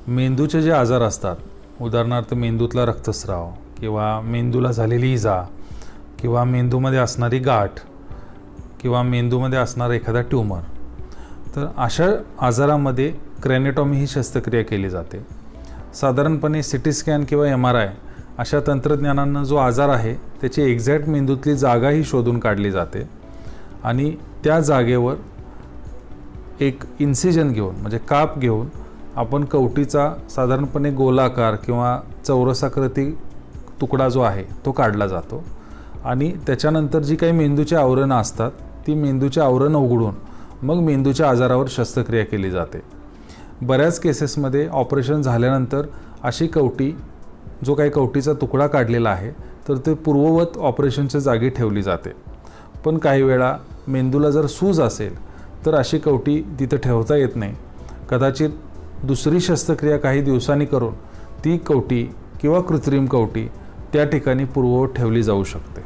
मेंदूचे जे आजार असतात, उदाहरणार्थ मेंदूतला रक्तस्राव किंवा मेंदूला झालेली इजा किंवा मेंदूमध्ये असणारी गाठ किंवा मेंदूमध्ये असणारा एखादा ट्यूमर, तर अशा आजारामध्ये क्रॅनिओटॉमी ही शस्त्रक्रिया केली जाते. साधारणपणे CT स्कॅन किंवा MRI अशा तंत्रज्ञानानं जो आजार आहे त्याची एक्झॅक्ट मेंदूतली जागाही शोधून काढली जाते आणि त्या जागेवर एक इन्सिजन घेऊन म्हणजे काप घेऊन आपण कवटीचा साधारणपणे गोलाकार किंवा चौरसाकृती तुकडा जो आहे तो काढला जातो आणि त्याच्यानंतर जी काही मेंदूची आवरणं असतात ती मेंदूची आवरणं उघडून मग मेंदूच्या आजारावर शस्त्रक्रिया केली जाते. बऱ्याच केसेसमध्ये ऑपरेशन झाल्यानंतर अशी कवटी, जो काही कवटीचा तुकडा काढलेला आहे तर ते पूर्ववत ऑपरेशनच्या जागी ठेवली जाते. पण काही वेळा मेंदूला जर सूज असेल तर अशी कवटी तिथं ठेवता येत नाही. कदाचित दुसरी शस्त्रक्रिया काही दिवसांनी करून ती कवटी किंवा कृत्रिम कवटी त्या ठिकाणी पूर्ववत ठेवली जाऊ शकते.